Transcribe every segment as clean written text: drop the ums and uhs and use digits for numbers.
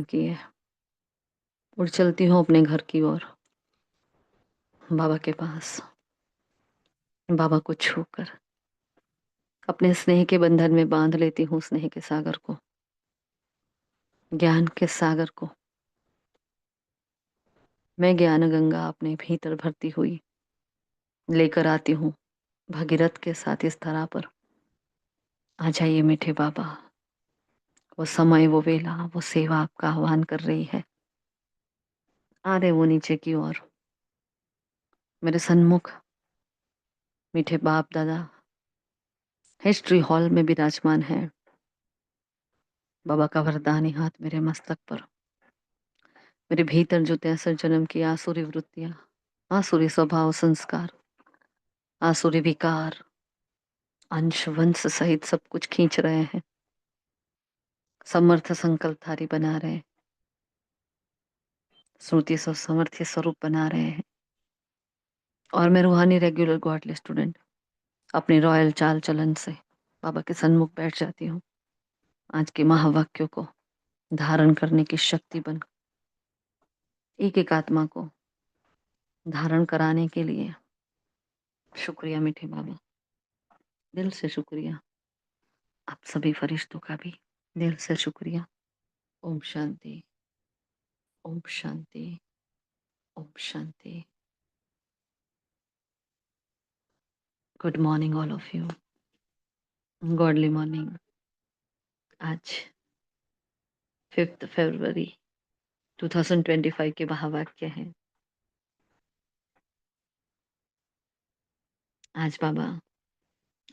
की है। उड़ चलती हूँ अपने घर की ओर, बाबा के पास, बाबा को छूकर अपने स्नेह के बंधन में बांध लेती हूँ स्नेह के सागर को, ज्ञान के सागर को। मैं ज्ञान गंगा अपने भीतर भरती हुई लेकर आती हूँ भगीरथ के साथ इस धरा पर। आ जाइए मीठे बाबा, वो समय, वो वेला, वो सेवा आपका आह्वान कर रही है। आ रहे वो नीचे की ओर, मेरे सन्मुख मीठे बाप दादा हिस्ट्री हॉल में विराजमान है। बाबा का वरदानी हाथ मेरे मस्तक पर, मेरे भीतर जो 63 जन्म की आसुरी वृत्तियां, आसुरी स्वभाव संस्कार, आसुरी विकार, अंश वंश सहित सब कुछ खींच रहे हैं, समर्थ संकल्पधारी बना रहे हैं, श्रुति स्व समर्थ्य स्वरूप बना रहे हैं। और मैं रूहानी रेगुलर गॉडली स्टूडेंट अपनी रॉयल चाल चलन से बाबा के सन्मुख बैठ जाती हूँ। आज के महावाक्यों को धारण करने की शक्ति बन, एक एक आत्मा को धारण कराने के लिए शुक्रिया मीठे बाबा, दिल से शुक्रिया। आप सभी फरिश्तों का भी दिल से शुक्रिया। ओम शांति, ओम शांति, ओम शांति। Good morning all of you, godly morning. आज 5 फरवरी 2025 के महावाक्य हैं। आज बाबा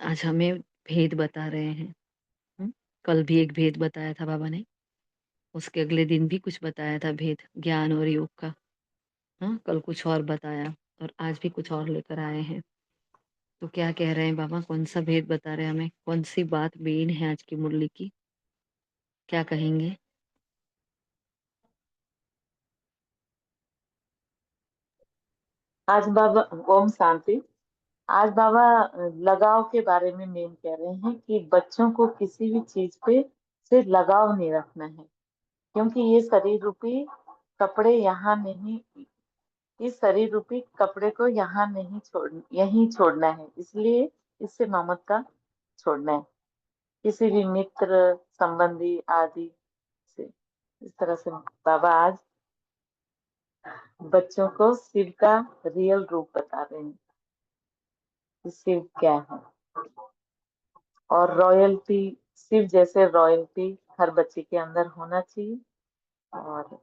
आज हमें भेद बता रहे हैं। कल भी एक भेद बताया था बाबा ने, उसके अगले दिन भी कुछ बताया था भेद ज्ञान और योग का। हाँ, कल कुछ और बताया और आज भी कुछ और लेकर आए हैं। तो क्या कह रहे हैं बाबा, कौन सा भेद बता रहे हैं हमें, कौन सी बात मेन है आज की मुरली की, क्या कहेंगे? आज बाबा ओम शांति। आज बाबा लगाव के बारे में मेन कह रहे हैं कि बच्चों को किसी भी चीज पे से लगाव नहीं रखना है, क्योंकि ये शरीर रूपी कपड़े यहाँ नहीं, इस शरीर रूपी कपड़े को यहाँ नहीं छोड़, यहीं छोड़ना है, इसलिए इससे ममता छोड़ना है, किसी भी मित्र संबंधी आदि से। इस तरह से बाबा आज बच्चों को शिव का रियल रूप बता रहे हैं कि शिव क्या है। और रॉयल्टी, शिव जैसे रॉयल्टी हर बच्चे के अंदर होना चाहिए। और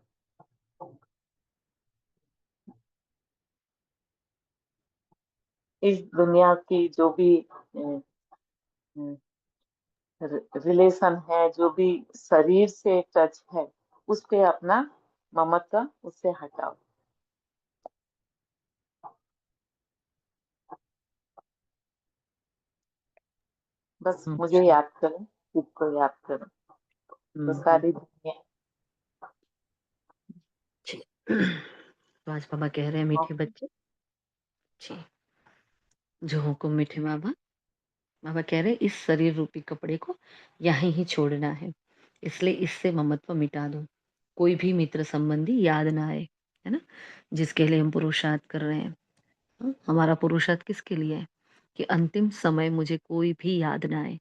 इस दुनिया की जो भी रिलेशन है, जो भी शरीर से टच है, उस पे अपना ममत्व उससे हटाओ। बस मुझे अच्छा। याद करो, खुद को याद करो, तो सारी दुनिया। जी। तो आज बाबा कह रहे हैं मीठे बच्चे जी, जो हुक्म मीठे बाबा, बाबा कह रहे हैं इस शरीर रूपी कपड़े को यहीं ही छोड़ना है, इसलिए इससे ममत्व मिटा दो। कोई भी मित्र संबंधी याद ना आए, है ना, जिसके लिए हम पुरुषार्थ कर रहे हैं। हमारा पुरुषार्थ किसके लिए है? कि अंतिम समय मुझे कोई भी याद ना आए।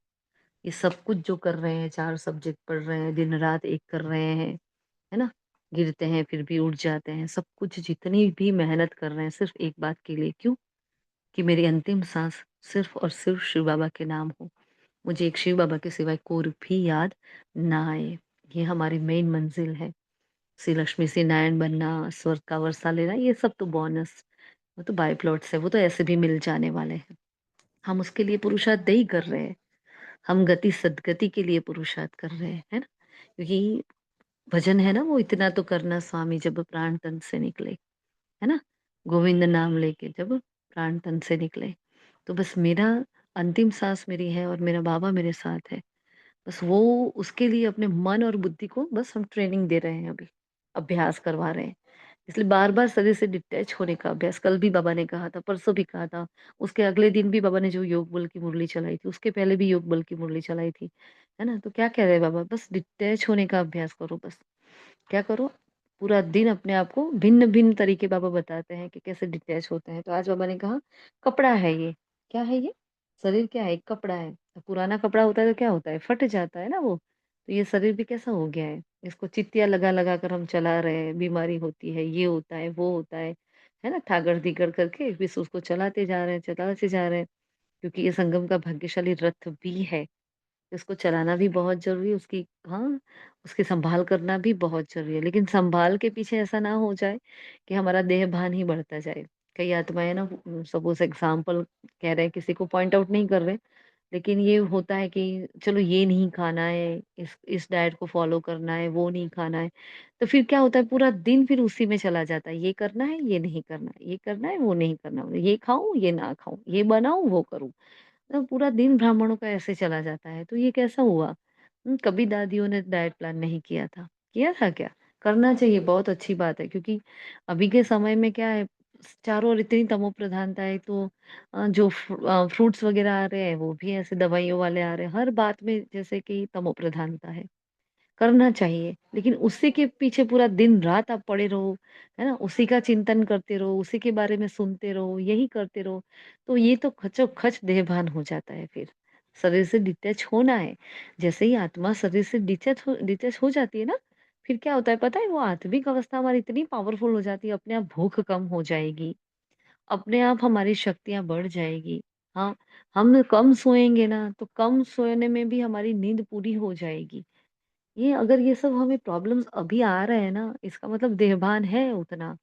ये सब कुछ जो कर रहे हैं, 4 सब्जेक्ट पढ़ रहे हैं, दिन रात एक कर रहे हैं, है ना, गिरते हैं फिर भी उठ जाते हैं, सब कुछ जितनी भी मेहनत कर रहे हैं सिर्फ एक बात के लिए, क्यों? कि मेरी अंतिम सांस सिर्फ और सिर्फ शिव बाबा के नाम हो, मुझे एक शिव बाबा के सिवाय कोई भी याद ना आए। ये हमारी मेन मंजिल है। श्री लक्ष्मी से नारायण बनना, स्वर्ग का वर्षा लेना, ये सब तो बोनस, वो तो बाय प्लॉट्स है, वो तो ऐसे भी मिल जाने वाले हैं। हम उसके लिए पुरुषार्थ नहीं कर रहे हैं, हम गति सदगति के लिए पुरुषार्थ कर रहे हैं, है ना। क्योंकि भजन है ना, वो इतना तो करना स्वामी जब प्राण तन से निकले, है ना, गोविंद नाम लेके जब प्राण तन से निकले। तो बस मेरा अंतिम सांस मेरी है और मेरा बाबा मेरे साथ है, बस वो उसके लिए अपने मन और बुद्धि को बस हम ट्रेनिंग दे रहे हैं, अभी अभ्यास करवा रहे हैं। इसलिए बार बार शरीर से डिटैच होने का अभ्यास, कल भी बाबा ने कहा था, परसों भी कहा था, उसके अगले दिन भी बाबा ने जो योग बल की मुरली चलाई थी, उसके पहले भी योग बल की मुरली चलाई थी, है ना। तो क्या कह रहे हैं बाबा, बस डिटैच होने का अभ्यास करो, बस क्या करो, पूरा दिन अपने आप को भिन्न-भिन्न तरीके बाबा बताते हैं कि कैसे डिटैच होते हैं। तो आज बाबा ने कहा कपड़ा है ये, क्या है ये? शरीर क्या है? एक कपड़ा है। तो पुराना कपड़ा होता है तो क्या होता है? फट जाता है ना वो। तो ये शरीर भी कैसा हो गया है? इसको चित्तियाँ लगा-लगा कर हम चला रहे हैं, बीमारी होती है, ये होता है, वो होता है ना? थागड़-धिगड़ करके फिर उसको चलाते जा रहे हैं, चलाते जा रहे हैं। क्योंकि ये संगम का भाग्यशाली रथ भी है। उसको चलाना भी बहुत ज़रूरी है, उसकी हाँ, उसकी संभाल करना भी बहुत ज़रूरी है। लेकिन संभाल के पीछे ऐसा ना हो जाए कि हमारा देह-भान ही बढ़ता जाए। कई आत्माएँ ना सपोज़ एग्ज़ाम्पल कह रहे हैं, किसी को पॉइंट आउट नहीं कर रहे, लेकिन ये होता है कि चलो ये नहीं खाना है, इस डाइट को फ़ॉलो करना है, वो नहीं खाना है। तो फिर क्या होता है पूरा दिन फिर उसी में चला जाता है, ये करना है, ये नहीं करना है, ये करना है, वो नहीं करना, ये खाऊँ, ये ना खाऊँ, ये बनाऊँ, वो करूँ। तो पूरा दिन ब्राह्मणों का ऐसे चला जाता है, तो ये कैसा हुआ? कभी दादियों ने डाइट प्लान नहीं किया था। किया था क्या? करना चाहिए, बहुत अच्छी बात है क्योंकि अभी के समय में क्या है, चारों ओर इतनी तमोप्रधानता है तो जो फ्रूट्स वगैरह आ रहे हैं, वो भी ऐसे दवाइयों वाले आ रहे हैं। हर बात में जैसे कि तमोप्रधानता है। करना चाहिए, लेकिन उसी के पीछे पूरा दिन-रात आप पड़े रहो, है ना? उसी का चिंतन करते रहो, उसी के बारे में सुनते रहो, यही करते रहो, तो ये तो खचोखच देहभान हो जाता है फिर। शरीर से डिटैच होना है, जैसे ही आत्मा शरीर से डिटैच हो जाती है ना, फिर क्या होता है पता है? वो आत्मिक अवस्था हमारी इतनी पावरफुल हो जाती है, अपने आप भूख कम हो जाएगी, अपने आप हमारी शक्तियाँ बढ़ जाएगी। हाँ, हम कम सोएँगे ना, तो कम सोने में भी हमारी नींद पूरी हो जाएगी। ये अगर ये सब हमें प्रॉब्लम्स अभी आ रहे हैं ना, इसका मतलब देहभान है उतना।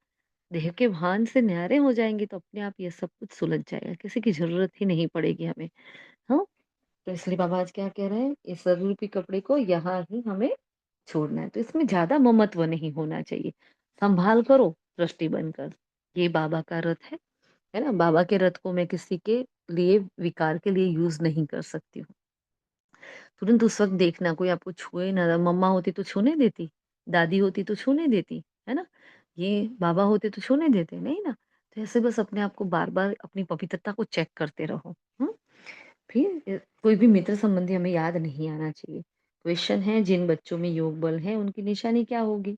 देह के भान से न्यारे हो जाएँगे तो अपने आप ये सब कुछ सुलझ जाएगा, किसी की ज़रूरत ही नहीं पड़ेगी हमें। हाँ? तो इसलिए बाबा आज क्या कह रहे हैं, इस स्वरूपी कपड़े को यहाँ ही हमें छोड़ना है। तो इसमें ज़्यादा ममत्व नहीं होना चाहिए। संभाल करो दृष्टि बनकर। ये बाबा का रथ है ना? बाबा के रथ को मैं किसी के लिए विकार के लिए यूज़ नहीं कर सकती हूँ। तुरंत उस वक़्त देखना कोई आपको छुए ना, मम्मा होती तो छूने देती, दादी होती तो छूने देती, है ना? ये बाबा होते तो छूने देते, नहीं ना? तो ऐसे बस अपने आप को बार-बार अपनी पवित्रता को चेक करते रहो, हुँ? फिर कोई भी मित्र संबंधी हमें याद नहीं आना चाहिए। क्वेश्चन है जिन बच्चों में योग बल है उनकी निशानी क्या होगी?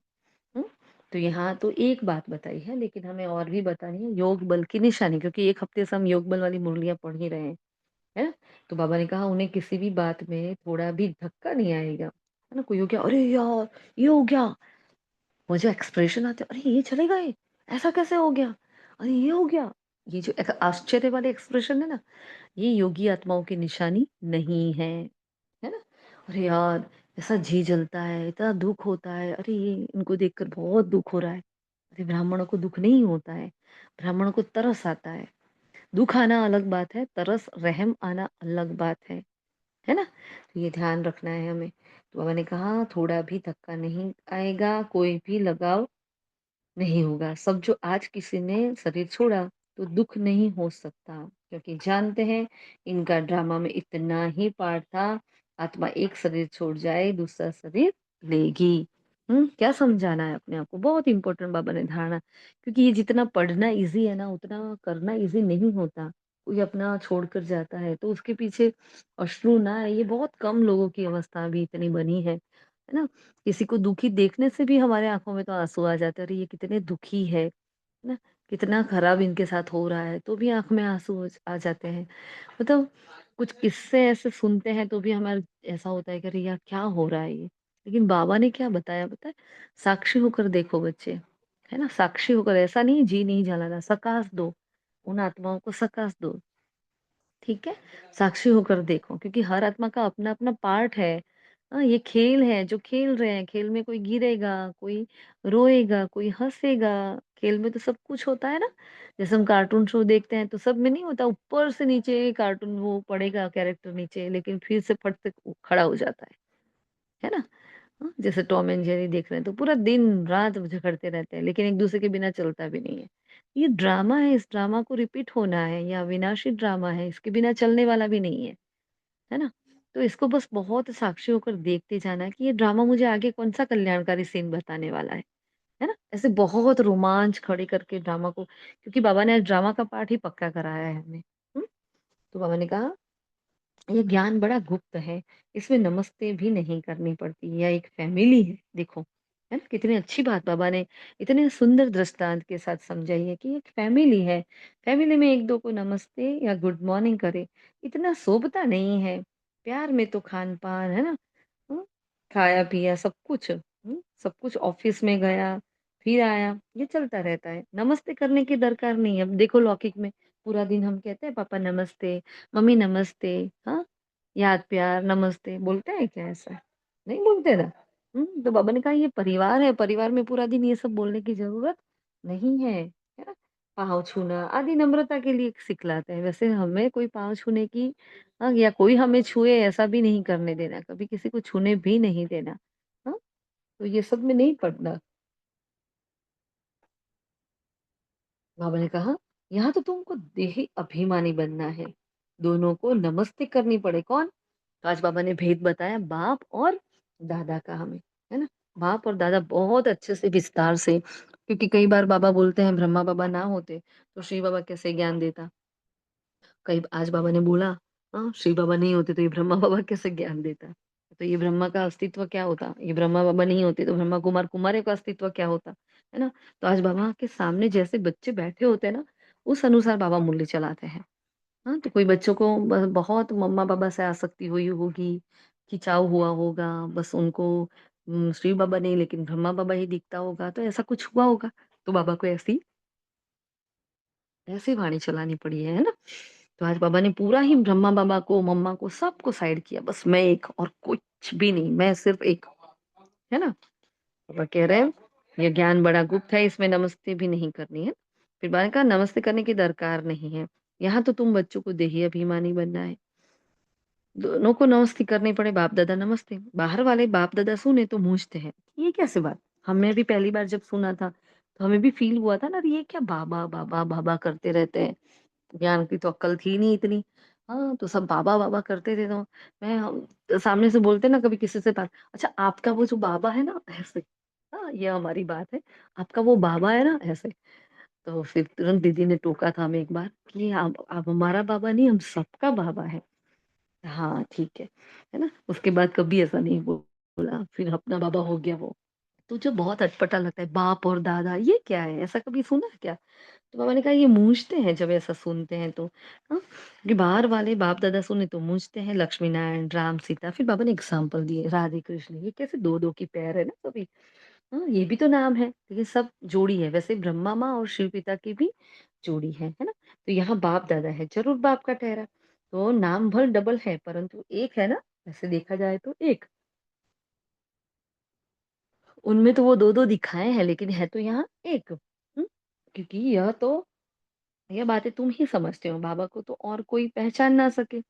हुँ? तो यहाँ तो एक बात बताई है लेकिन हमें और भी बतानी है योग बल की निशानी क्योंकि 1 हफ्ते से हम योग बल वाली मुरलियाँ पढ़ ही रहे हैं। है ना? तो बाबा ने कहा उन्हें किसी भी बात में थोड़ा भी धक्का नहीं आएगा। है ना? कोई हो गया, "अरे यार! ये हो गया।" वो जो एक्सप्रेशन आते हैं, "अरे ये चले गए! ऐसा कैसे हो गया? अरे ये हो गया!" ये जो एक आश्चर्य वाले एक्सप्रेशन है ना, ये योगी आत्माओं की निशानी नहीं है। है ना? "अरे यार! ऐसा जी जलता है, इतना दुःख होता है। अरे ये इनको देखकर बहुत दुःख हो रहा है।" अरे ब्राह्मणों को दुःख नहीं होता है, ब्राह्मणों को तरस आता है। दुःख आना अलग बात है, तरस, रहम आना अलग बात है ना? तो ये ध्यान रखना है हमें। तो बाबा ने कहा थोड़ा भी धक्का नहीं आएगा, कोई भी लगाव नहीं होगा। सब जो आज किसी ने शरीर छोड़ा, तो दुःख नहीं हो सकता क्योंकि जानते हैं इनका ड्रामा में इतना ही पार्ट था, आत्मा एक शरीर छोड़ जाए, दूसरा शरीर लेगी। क्या समझाना है अपने आप को? बहुत इम्पोर्टेंट बाबा ने धारणा क्योंकि ये जितना पढ़ना ईज़ी है ना, उतना करना ईज़ी नहीं होता। कोई अपना छोड़कर जाता है, तो उसके पीछे अश्रु ना आए, ये बहुत कम लोगों की अवस्था अभी इतनी बनी है ना? किसी को दुखी देखने से भी हमारे आँखों में तो आँसू आ जाते हैं, अरे ये कितने दुखी है ना? कितना खराब इनके साथ हो रहा है, तो भी आँख में आँसू आ जाते हैं। मतलब कुछ किस्से ऐसे सुनते हैं तो भी हमारा ऐसा होता है कि अरे यार क्या हो रहा है ये? लेकिन बाबा ने क्या बताया पता है? साक्षी होकर देखो बच्चे, है ना? साक्षी होकर ऐसा नहीं जी नहीं जलाना, सकाश दो, उन आत्माओं को सकाश दो। ठीक है? साक्षी होकर देखो क्योंकि हर आत्मा का अपना-अपना पार्ट है। ये खेल है, जो खेल रहे हैं, खेल में कोई गिरेगा, कोई रोएगा, कोई हँसेगा, खेल में तो सब कुछ होता है ना? जैसे हम कार्टून शो देखते हैं तो सब में नहीं होता ऊपर से नीचे कार्टून वो पड़ेगा कैरेक्टर नीचे लेकिन फिर से फट से खड़ा हो जाता है ना? जैसे टॉम एंड जेरी देख रहे हैं तो पूरा दिन-रात झगड़ते रहते हैं, लेकिन एक-दूसरे के बिना चलता भी नहीं है। ये ड्रामा है, इस ड्रामा को रिपीट होना है, ये अविनाशी ड्रामा है, इसके बिना चलने वाला भी नहीं है ना? तो इसको बस बहुत साक्षी होकर देखते जाना है कि ये ड्रामा मुझे आगे कौन-सा कल्याणकारी सीन बताने वाला है ना? ऐसे बहुत रोमांच खड़े करके ड्रामा को क्योंकि बाबा ने आज ड्रामा का पाठ ही पक्का कराया है हमें। हुँ? तो बाबा ने कहा ये ज्ञान बड़ा गुप्त है, इसमें नमस्ते भी नहीं करनी पड़ती, यह एक फैमिली है, देखो, है ना? कितनी अच्छी बात बाबा ने इतने सुंदर दृष्टांत के साथ समझाई है कि एक फैमिली है, फैमिली में एक-दो को नमस्ते या गुड मॉर्निंग करे, इतना शोभता नहीं है। प्यार में तो खान-पान, है ना? हुँ, खाया-पिया सब कुछ, सब कुछ ऑफ़िस में गया, फिर आया, ये चलता रहता है। नमस्ते करने की दरकार नहीं है। अब देखो लौकिक में पूरा दिन हम कहते हैं पापा नमस्ते, मम्मी नमस्ते, हाँ? याद प्यार, नमस्ते बोलते हैं क्या ऐसा? नहीं बोलते ना। तो बाबा ने कहा ये परिवार है, परिवार में पूरा दिन ये सब बोलने की ज़रूरत नहीं है ना? पाँव छूना आदि नम्रता के लिए सिखलाते हैं। वैसे हमें कोई पाँव छूने की या कोई हमें छुए ऐसा भी नहीं करने देना, कभी किसी को छूने भी नहीं देना। हाँ? तो ये सब में नहीं पड़ना। बाबा ने कहा, यहाँ तो तुमको देही अभिमानी बनना है। दोनों को नमस्ते करनी पड़े। कौन? तो आज बाबा ने भेद बताया बाप और दादा का हमें, है ना? बाप और दादा बहुत अच्छे से विस्तार से क्योंकि कई बार बाबा बोलते हैं ब्रह्मा बाबा ना होते, तो शिव बाबा कैसे ज्ञान देता? कई आज बाबा ने बोला शिव बाबा नहीं होते तो ये ब्रह्मा बाबा कैसे ज्ञान देता? तो ये ब्रह्मा का अस्तित्व क्या होता? ये ब्रह्मा बाबा नहीं होते तो ब्रह्मा कुमार कुमारियों का अस्तित्व क्या होता? है ना? तो आज बाबा के सामने जैसे बच्चे बैठे होते हैं ना, उस अनुसार बाबा मूल्य चलाते हैं। हाँ, तो कोई बच्चों को बहुत मम्मा-पापा से आसक्ति हुई होगी, खिंचाव हुआ होगा, बस उनको शिव बाबा नहीं लेकिन ब्रह्मा बाबा ही दिखता होगा, तो ऐसा कुछ हुआ होगा। तो बाबा को ऐसी ऐसी वाणी चलानी पड़ी है ना? तो आज बाबा ने पूरा ही ब्रह्मा बाबा को, मम्मा को, सबको साइड किया, बस मैं एक और कुछ भी नहीं, मैं सिर्फ एक, है ना? पापा कह रहे हैं, "ये ज्ञान बड़ा गुप्त है, इसमें नमस्ते भी नहीं करनी है।" फिर मैंने कहा, "नमस्ते करने की दरकार नहीं है। यहाँ तो तुम बच्चों को देही अभिमानी बनना है। दोनों को नमस्ते करनी पड़े, बाप-दादा नमस्ते।" बाहर वाले बाप-दादा सुने तो मूंझते हैं, "ये कैसे बात?" हमने भी पहली बार जब सुना था, तो हमें भी फ़ील हुआ था ना, अरे ये क्या बाबा, बाबा, बाबा करते रहते हैं। ज्ञान की तो अक्ल थी नहीं इतनी। हाँ, तो सब बाबा-बाबा करते थे तो मैं सामने से बोलते ना कभी किसी से बात, "अच्छा आपका वो जो बाबा है ना" ऐसे, हाँ, ये हमारी बात है, "आपका वो बाबा है ना" ऐसे। तो फिर तुरंत दीदी ने टोका था हमें एक बार कि आप हमारा बाबा नहीं हम सबका बाबा है। हाँ, ठीक है ना? उसके बाद कभी ऐसा नहीं बोला, फिर अपना बाबा हो गया वो। तो जो बहुत अटपटा लगता है बाप और दादा ये क्या है? ऐसा कभी सुना है क्या? तो बाबा ने कहा ये मूंझते हैं जब ऐसा सुनते हैं तो हाँ कि बाहर वाले बाप दादा सुने तो मूंझते हैं लक्ष्मी नारायण राम सीता फिर बाबा ने एग्जाम्पल दिए राधे कृष्ण ये कैसे दो दो की पैर है ना सभी हाँ ये भी तो नाम है लेकिन सब जोड़ी है वैसे ब्रह्मा माँ और शिव पिता की भी जोड़ी है ना तो यहाँ बाप दादा है जरूर बाप का ठहरा तो नाम भर डबल है परंतु एक है ना वैसे देखा जाए तो एक उनमें तो वो दो दो दिखाए हैं लेकिन है तो यहाँ एक क्योंकि यह बातें तुम ही समझते हो, बाबा को तो और कोई पहचान ना सके।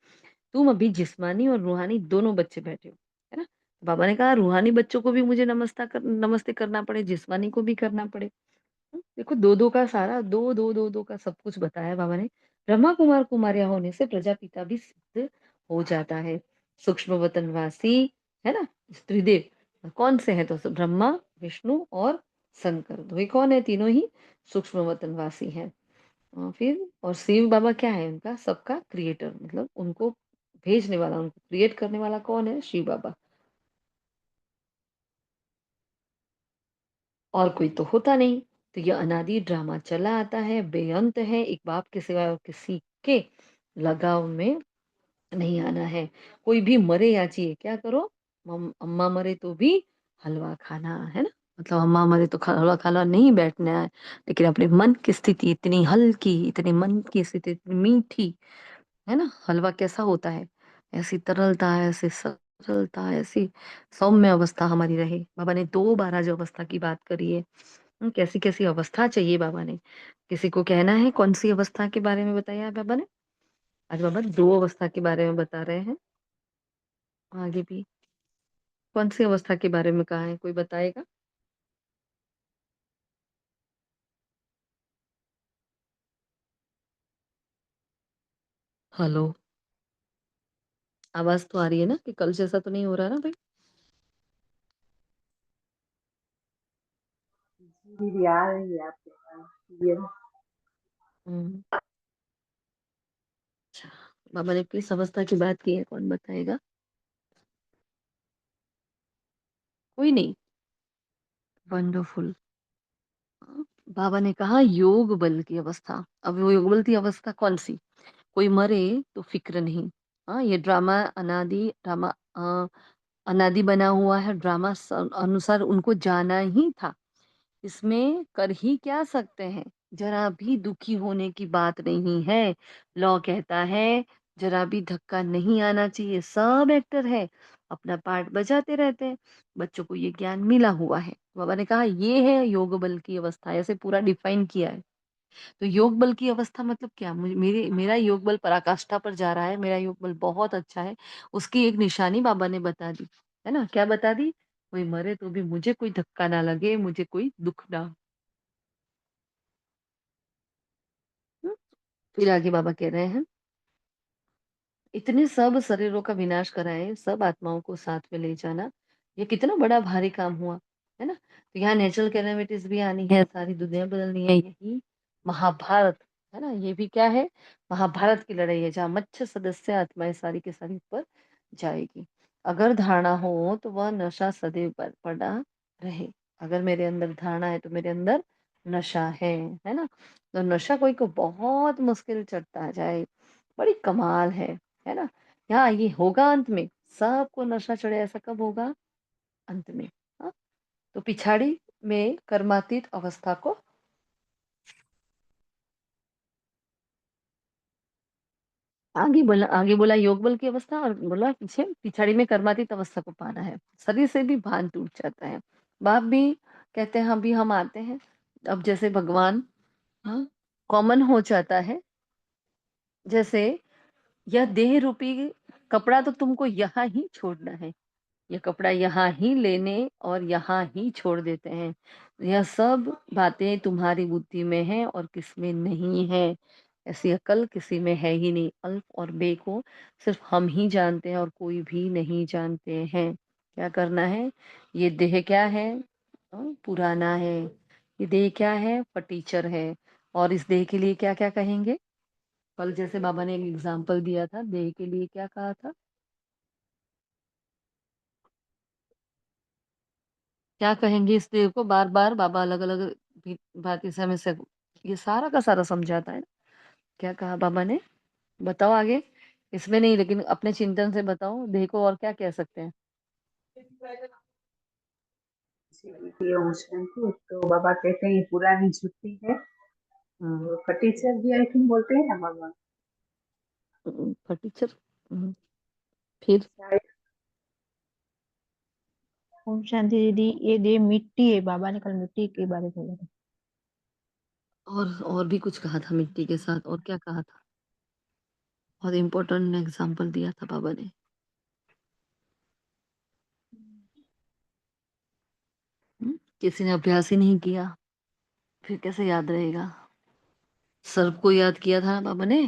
तुम अभी जिस्मानी और रूहानी दोनों बच्चे बैठे हो, है ना? बाबा ने कहा रूहानी बच्चों को भी मुझे नमस्ते करना पड़े, जिस्मानी को भी करना पड़े। देखो 2-2 का सारा 2-2 का सब कुछ बताया बाबा ने। ब्रह्मा कुमार कुमारियाँ होने से प्रजापिता भी सिद्ध हो जाता है। सूक्ष्म वतनवासी, है ना? त्रिदेव कौन से हैं तो ब्रह्मा, विष्णु और शंकर। तो ये कौन है? तीनों ही सूक्ष्म वतनवासी हैं। फिर और शिव बाबा क्या है उनका सबका क्रिएटर मतलब उनको भेजने वाला उनको क्रिएट करने वाला कौन है शिव बाबा और कोई तो होता नहीं तो ये अनादि ड्रामा चला आता है बेअंत है एक बाप के सिवा और किसी के लगाव में नहीं आना है कोई भी मरे या जिए क्या करो अम्मा मरे तो भी हलवा खाना है ना मतलब अम्मा मरे तो हलवा खाना नहीं बैठना है लेकिन अपने मन की स्थिति इतनी हल्की इतनी मन की स्थिति इतनी मीठी है ना? हलवा कैसा होता है? ऐसी तरलता, ऐसी सरलता, ऐसी सौम्य अवस्था हमारी रहे। बाबा ने 2 बार आज अवस्था की बात करी है। कैसी-कैसी अवस्था चाहिए बाबा ने। किसी को कहना है कौन-सी अवस्था के बारे में बताया है बाबा ने? आज बाबा 2 अवस्था के बारे में बता रहे हैं। आगे भी कौन-सी अवस्था के बारे में कहा है? कोई बताएगा? हेलो, आवाज़ तो आ रही है ना कि कल जैसा तो नहीं हो रहा ना भई? दीदी आ रही है आपके पास ये हुँ, अच्छा। बाबा ने किस अवस्था की बात की है कौन बताएगा? कोई नहीं। वंडरफुल। बाबा ने कहा योग बल की अवस्था। अब वो योग बल की अवस्था कौन-सी? कोई मरे तो फ़िक्र नहीं। हाँ, ये ड्रामा अनादि बना हुआ है, ड्रामा अनुसार उनको जाना ही था। इसमें कर ही क्या सकते हैं? ज़रा भी दुखी होने की बात नहीं है। लॉ कहता है, ज़रा भी धक्का नहीं आना चाहिए, सब एक्टर है, अपना पार्ट बजाते रहते हैं। बच्चों को ये ज्ञान मिला हुआ है। बाबा ने कहा ये है योग बल की अवस्था, ऐसे पूरा डिफाइन किया है। तो योग बल की अवस्था मतलब क्या? मेरा योग बल पराकाष्ठा पर जा रहा है, मेरा योग बल बहुत अच्छा है, उसकी एक निशानी बाबा ने बता दी, है ना? क्या बता दी? कोई मरे तो भी मुझे कोई धक्का ना लगे, मुझे कोई दुःख ना हो। हुँ? फिर आगे बाबा कह रहे हैं, इतने सब शरीरों का विनाश कराए, सब आत्माओं को साथ में ले जाना, ये कितना बड़ा भारी काम हुआ, है ना? तो यहाँ नेचुरल कैलेमिटीज़ भी आनी है, सारी दुनिया बदलनी है, यही महाभारत, है ना? ये भी क्या है? महाभारत की लड़ाई है, जहाँ मच्छ सदस्य आत्माएँ सारी की सारी ऊपर जाएगी। अगर धारणा हो, तो वह नशा सदैव पड़ा रहे। अगर मेरे अंदर धारणा है, तो मेरे अंदर नशा है ना? तो नशा कोई को बहुत मुश्किल चढ़ता जाए, बड़ी कमाल है ना? यहाँ ये होगा अंत में, सबको नशा चढ़े ऐसा कब होगा? अंत में, हाँ? तो पिछाड़ी में कर्मातीत अवस्था को आगे बोला योग बल की अवस्था और बोला पीछे पिछाड़ी में कर्मातीत अवस्था को पाना है। शरीर से भी भान टूट जाता है। बाप भी कहते हैं अभी हम आते हैं। अब जैसे भगवान हाँ, कॉमन हो जाता है, जैसे यह देह रूपी कपड़ा तो तुमको यहाँ ही छोड़ना है। ये कपड़ा यहाँ ही लेने और यहाँ ही छोड़ देते हैं। यह सब बातें तुम्हारी बुद्धि में हैं और किसमें नहीं है। ऐसी अकल किसी में है ही नहीं। अल्फ और बे को सिर्फ हम ही जानते हैं और कोई भी नहीं जानते हैं। क्या करना है? ये देह क्या है? पुराना है। ये देह क्या है? फटीचर है। और इस देह के लिए क्या-क्या कहेंगे? कल जैसे बाबा ने एक एग्जाम्पल दिया था, देह के लिए क्या कहा था? क्या कहेंगे इस देव को? बार-बार बाबा अलग-अलग भांति से हमें ये सारा का सारा समझाता है ना। क्या कहा बाबा ने? बताओ आगे। इसमें नहीं लेकिन अपने चिंतन से बताओ, देह को और क्या कह सकते हैं? ये ओम शांति। तो बाबा कहते हैं ये पुरानी जुत्ती है, हुँ, तो फटीचर भी आई थिंक बोलते हैं ना बाबा। फटीचर फिर शायद। ओम शांति दीदी, ये देह मिट्टी है, बाबा ने कल मिट्टी के बारे में बोला था। और भी कुछ कहा था मिट्टी के साथ और क्या कहा था? बहुत इम्पोर्टेंट एग्जाम्पल दिया था बाबा ने। किसी ने अभ्यास ही नहीं किया, फिर कैसे याद रहेगा? सर्प को याद किया था ना बाबा ने।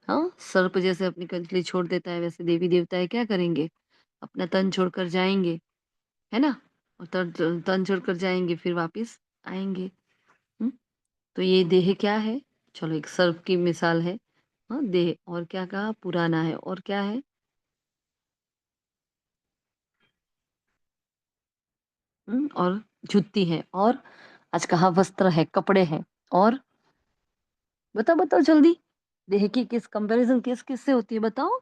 हाँ, सर्प जैसे अपनी कँचली छोड़ देता है वैसे देवी-देवताएँ क्या करेंगे? अपना तन छोड़कर जाएँगे, है ना? और तन छोड़कर जाएँगे फिर वापिस आएँगे। हुँ? तो ये देह क्या है? चलो एक सर्प की मिसाल है। हाँ, देह और क्या कहा? पुराना है और क्या है? और जुत्ती है और आज कहा वस्त्र है, कपड़े हैं और बताओ जल्दी। देह की किस कंपैरिज़न किस-किस से होती है बताओ?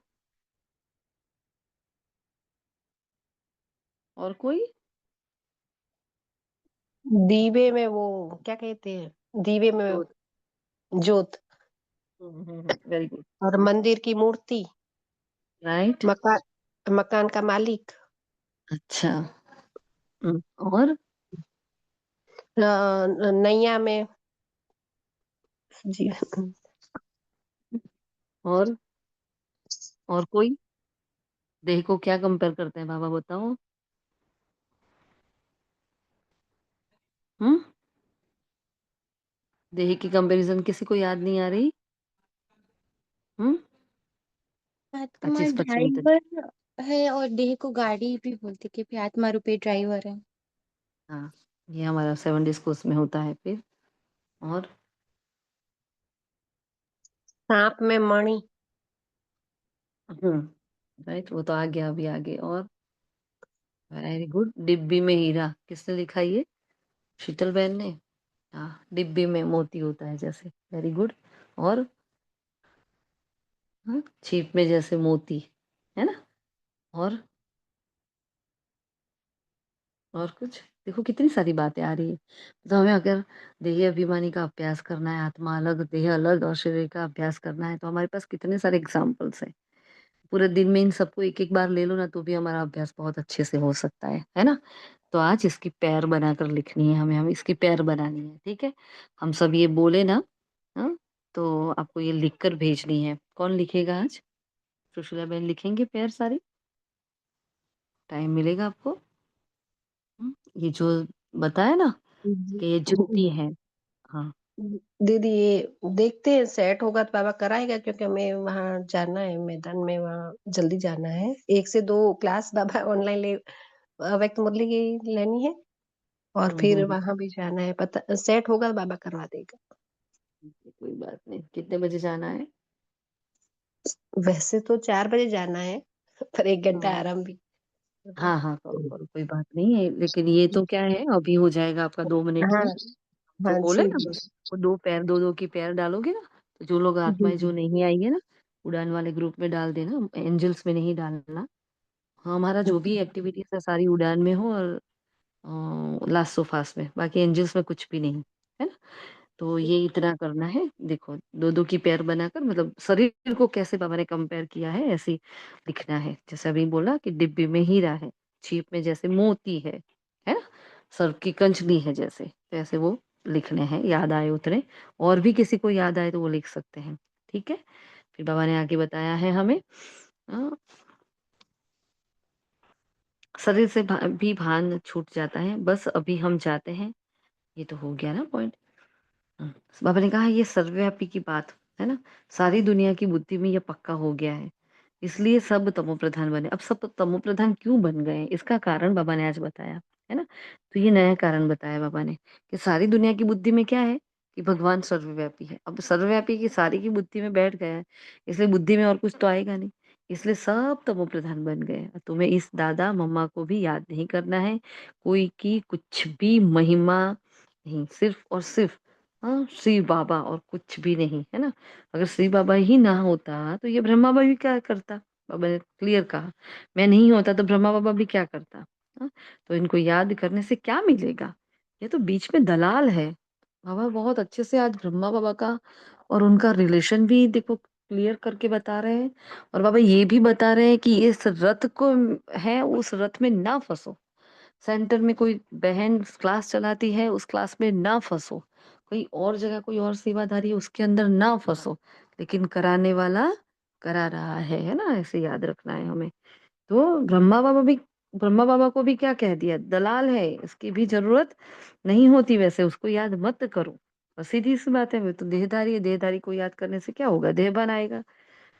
और कोई? दीवे में वो क्या कहते हैं, दीवे में जोत। जोत, वेरी गुड। और मंदिर की मूर्ति, राइट। मकान मकान का मालिक, अच्छा। और? नैया में जी। और? और कोई? देह को क्या कंपेयर करते हैं बाबा बताओ? हुँ? देह की कंपैरिज़न किसी को याद नहीं आ रही? हुँ? आत्मा 25-25 तक। ड्राइवर है और देह को गाड़ी भी बोलते कि भी आत्मा रूपी ड्राइवर है। हाँ, ये हमारा 7 डेज़ कोर्स में होता है फिर और? सांप में मणि, हुँ, राइट वो तो आ गया अभी आगे और? Very good. डिब्बी में हीरा, किसने लिखा ये? शीतल बहन ने, हाँ, डिब्बे में मोती होता है जैसे, वेरी गुड। और हाँ, छिप में जैसे मोती, है ना। और कुछ देखो कितनी सारी बातें आ रही है। तो हमें अगर देह अभिमानी का अभ्यास करना है, आत्मा अलग देह अलग और शरीर का अभ्यास करना है, तो हमारे पास कितने सारे एग्जाम्पल्स हैं। पूरे दिन में इन सबको एक एक बार ले लो ना, तो भी हमारा अभ्यास बहुत अच्छे से हो सकता है ना। तो आज इसकी पैर बनाकर लिखनी है हमें, हम इसकी पैर बनानी है, ठीक है। हम सब ये बोले ना, हाँ, तो आपको ये लिख कर भेजनी है। कौन लिखेगा आज? सुशीला बहन लिखेंगे पैर सारी? टाइम मिलेगा आपको? ये जो बताया ना जी- कि ये जुत्ती है, हाँ। दीदी ये देखते हैं सेट होगा तो बाबा कराएगा, क्योंकि हमें वहाँ जाना है मैदान में, वहाँ जल्दी जाना है। 1 से 2 क्लास बाबा ऑनलाइन ले अव्यक्त मुरली की लेनी है, और फिर हम्म। वहां भी जाना है। पता सेट होगा तो बाबा करवा देगा। कोई बात नहीं, कितने बजे जाना है? वैसे तो 4 बजे जाना है, पर 1 घंटा हाँ आराम भी। हाँ हाँ, करो करो, कोई बात नहीं है। लेकिन ये तो क्या है, अभी हो जाएगा आपका 2 मिनट हाँ में। जो हाँ बोले जी ना, जी वो दो पैर, दो की पैर डालोगे ना, तो जो लोग जी आत्माएं जो नहीं आई है ना, उड़ान वाले ग्रुप में डाल देना, एंजल्स में नहीं डालना। हाँ, हमारा जो भी एक्टिविटीज है सारी उड़ान में हो, और लास्ट सोफास में, बाकी एंजल्स में कुछ भी नहीं, है ना। तो ये इतना करना है। देखो, दो दो की पैर बनाकर, मतलब शरीर को कैसे बाबा ने कंपेयर किया है, ऐसे ही लिखना है। जैसे अभी बोला कि डिब्बे में हीरा है, छीप में जैसे मोती है ना, सर्प की कंचली है जैसे, तो ऐसे वो लिखने हैं, याद आए उतरे। और भी किसी को याद आए तो वो लिख सकते हैं, ठीक है। फिर बाबा ने आगे बताया है हमें, अ, शरीर से भी भान छूट जाता है, बस अभी हम जाते हैं। ये तो हो गया ना पॉइंट। हाँ, बाबा ने कहा ये सर्वव्यापी की बात है ना, सारी दुनिया की बुद्धि में ये पक्का हो गया है, इसलिए सब तमो प्रधान बने। अब सब तमो प्रधान क्यों बन गए हैं, इसका कारण बाबा ने आज बताया, है ना। तो ये नया कारण बताया बाबा ने, कि सारी दुनिया की बुद्धि में क्या है, कि भगवान सर्वव्यापी है। अब सर्वव्यापी की सारी की बुद्धि में बैठ गया है, इसलिए बुद्धि में और कुछ तो आएगा नहीं, इसलिए सब तमो प्रधान बन गए हैं। तुम्हें इस दादा मम्मा को भी याद नहीं करना है, कोई की कुछ भी महिमा नहीं, सिर्फ और सिर्फ हाँ, श्री बाबा, और कुछ भी नहीं, है ना। अगर श्री बाबा ही ना होता तो ये ब्रह्मा बाबा भी क्या करता? बाबा ने क्लियर कहा, मैं नहीं होता तो ब्रह्मा बाबा भी क्या करता? हाँ, तो इनको याद करने से क्या मिलेगा? ये तो बीच में दलाल है। बाबा बहुत अच्छे से आज ब्रह्मा बाबा का और उनका रिलेशन भी देखो क्लियर करके बता रहे हैं। और बाबा ये भी बता रहे हैं कि इस रथ को है, उस रथ में ना फंसो। सेंटर में कोई बहन क्लास चलाती है, उस क्लास में ना फंसो। कोई और जगह कोई और सेवाधारी है, उसके अंदर ना फंसो। लेकिन कराने वाला करा रहा है ना, ऐसे याद रखना है हमें। तो ब्रह्मा बाबा को भी क्या कह दिया, दलाल है, इसकी भी जरूरत नहीं होती। वैसे उसको याद मत करो, बस सीधी सी बात है। वो तो देहधारी है, देहधारी को याद करने से क्या होगा, देह बनाएगा।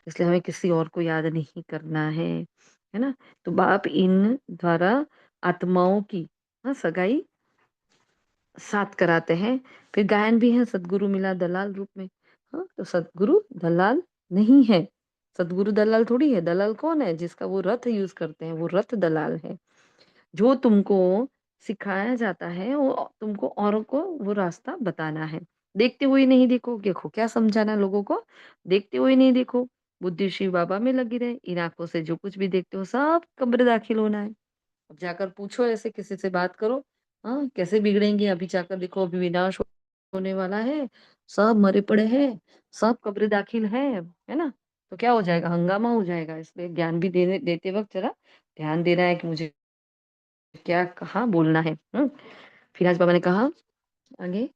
इसलिए हमें किसी और को याद नहीं करना है ना। तो बाप इन द्वारा आत्माओं की सगाई साथ कराते हैं। फिर गायन भी है, सदगुरु मिला दलाल रूप में। हाँ, तो सदगुरु दलाल नहीं है, सदगुरु दलाल थोड़ी है। दलाल कौन है? जिसका वो रथ यूज करते हैं, वो रथ दलाल है। जो तुमको सिखाया जाता है, वो तुमको औरों को वो रास्ता बताना है। देखते हुए नहीं देखो, देखो क्या समझाना लोगों को, देखते हुए नहीं देखो। बुद्धि शिव बाबा में लगी रहे, इन आंखों से जो कुछ भी देखते हो सब कब्र दाखिल होना है। अब जाकर पूछो, ऐसे किसी से बात करो, हाँ कैसे बिगड़ेंगे, अभी जाकर देखो अभी विनाश होने वाला है, सब मरे पड़े हैं, सब कब्र दाखिल है ना। तो क्या हो जाएगा, हंगामा हो जाएगा। इसलिए ज्ञान भी देने देते वक्त जरा ध्यान देना है कि मुझे क्या कहा बोलना है। फिर आज बाबा ने कहा आगे,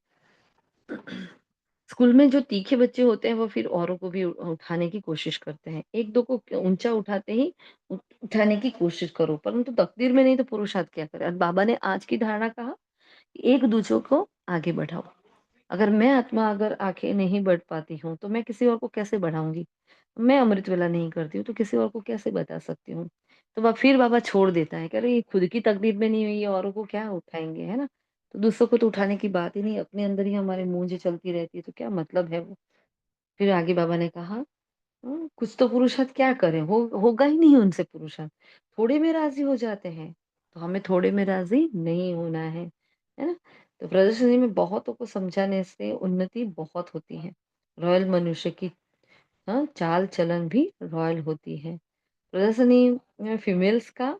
स्कूल में जो तीखे बच्चे होते हैं वो फिर औरों को भी उठाने की कोशिश करते हैं। एक दो को ऊंचा उठाते ही उठाने की कोशिश करो, परंतु तकदीर में नहीं तो पुरुषार्थ क्या करे। और बाबा ने आज की धारणा कहा, एक दूसरे को आगे बढ़ाओ। अगर मैं आत्मा अगर आंखें नहीं बढ़ पाती हूँ तो मैं किसी और को कैसे बढ़ाऊंगी? मैं अमृत वेला नहीं करती हूँ तो किसी और को कैसे बता सकती हूँ? तो फिर बाबा छोड़ देता है, कह रहे ये खुद की तकदीर में नहीं हुई है, औरों को क्या उठाएंगे, है ना। तो दूसरों को तो उठाने की बात ही नहीं, अपने अंदर ही हमारे मूंज चलती रहती है, तो क्या मतलब है वो। फिर आगे बाबा ने कहा, कुछ तो पुरुषार्थ क्या करें, होगा ही नहीं उनसे पुरुषार्थ। थोड़े में राजी हो जाते हैं, तो हमें थोड़े में राजी नहीं होना है ना। तो प्रदर्शनी में बहुतों को समझाने से उन्नति बहुत होती है। रॉयल मनुष्य की चाल-चलन भी रॉयल होती है। प्रदर्शनी में फीमेल्स का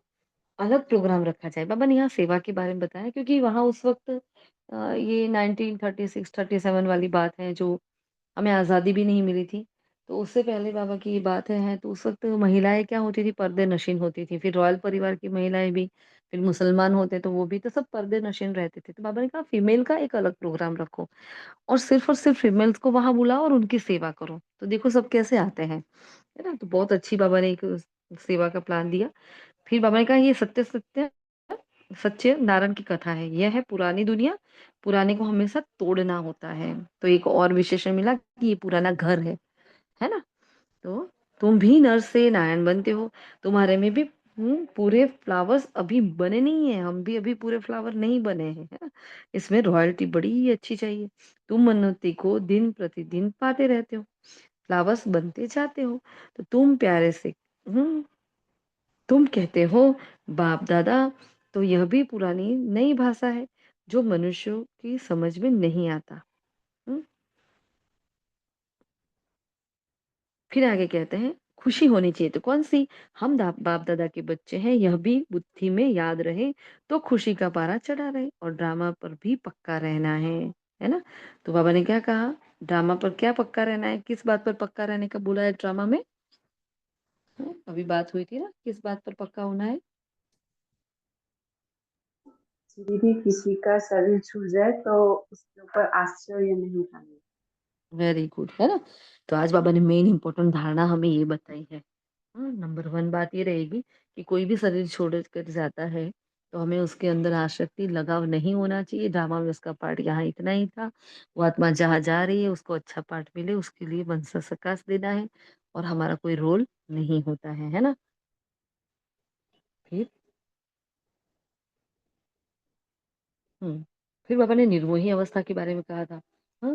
अलग प्रोग्राम रखा जाए। बाबा ने यहाँ सेवा के बारे में बताया क्योंकि वहाँ उस वक़्त ये 1936-37 वाली बात है जो हमें आज़ादी भी नहीं मिली थी। तो उससे पहले बाबा की ये बातें हैं, तो उस वक़्त महिलाएँ क्या होती थी, पर्दे-नशीन होती थी। फिर रॉयल परिवार की महिलाएँ भी, फिर मुसलमान होते तो वो भी, तो सब पर्दे-नशीन रहते थे। तो बाबा ने कहा फीमेल का एक अलग प्रोग्राम रखो और सिर्फ़ फीमेल्स को वहाँ बुलाओ और उनकी सेवा करो। तो देखो सब कैसे आते हैं, है ना? तो बहुत अच्छी बाबा ने एक सेवा का प्लान दिया। फिर बाबा ने कहा ये सच्चे नारायण की कथा है। यह है पुरानी दुनिया, पुराने को हमेशा तोड़ना होता है। तो एक और विशेषण मिला कि ये पुराना घर है ना? तो तुम भी नर से नारायण बनते हो, तुम्हारे में भी पूरे फ्लावर्स अभी बने नहीं हैं, हम भी अभी पूरे फ्लावर नहीं बने हैं, है ना? इसमें रॉयल्टी बड़ी अच्छी चाहिए। तुम उन्नति को दिन प्रतिदिन पाते रहते हो, फ्लावर्स बनते जाते हो, तो तुम प्यारे से हुँ, तुम कहते हो बाप-दादा, तो यह भी पुरानी नई भाषा है, जो मनुष्यों की समझ में नहीं आता। हुँ? फिर आगे कहते हैं, खुशी होनी चाहिए तो कौन-सी? हम दा बाप-दादा के बच्चे हैं, यह भी बुद्धि में याद रहे, तो खुशी का पारा चढ़ा रहे और ड्रामा पर भी पक्का रहना है ना? तो बाबा ने क्या कहा? ड्रामा पर क्या पक्का रहना है? किस बात पर पक्का रहने का बोला है ड्रामा में? अभी बात हुई थी ना, किस बात पर पक्का होना है? दीदी किसी का शरीर छू जाए तो उसके ऊपर आश्चर्य नहीं करना। वेरी गुड, है ना? तो आज बाबा ने मेन इम्पोर्टेंट धारणा हमें ये बताई है। नंबर 1 बात ये रहेगी कि कोई भी शरीर छोड़ कर जाता है, तो हमें उसके अंदर आसक्ति, लगाव नहीं होना चाहिए। ड्रामा में उसका पार्ट यहाँ इतना ही था। वो आत्मा जहाँ जा रही है, उसको अच्छा पार्ट मिले, उसके लिए वंश सकाश देना है और हमारा कोई रोल नहीं होता है ना? फिर हुँ, फिर बाबा ने निर्मोही अवस्था के बारे में कहा था।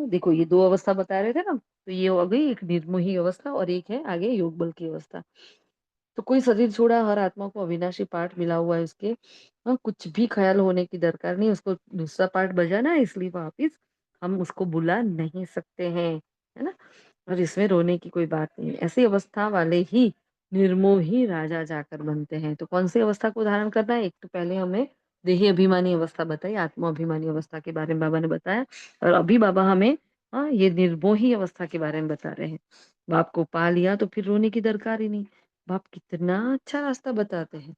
देखो ये 2 अवस्था बता रहे थे ना, तो ये हो गई एक निर्मोही अवस्था और एक है आगे योग बल की अवस्था। तो कोई शरीर छोड़ा, हर आत्मा को अविनाशी पार्ट मिला हुआ है उसके। कुछ भी ख़्याल होने की दरकार नहीं, उसको दूसरा पार्ट बजाना है इसलिए वापिस हम उसको बुला नहीं सकते हैं, है ना? और इसमें रोने की कोई बात नहीं है। ऐसी अवस्था वाले ही निर्मोही राजा जाकर बनते हैं। तो कौन-सी अवस्था को धारण करना है? एक तो पहले हमें देही अभिमानी अवस्था बताई, आत्मा अभिमानी अवस्था के बारे में बाबा ने बताया और अभी बाबा हमें ये निर्मोही अवस्था के बारे में बता रहे हैं। बाप को पा लिया तो फिर रोने की दरकार ही नहीं। बाप कितना अच्छा रास्ता बताते हैं।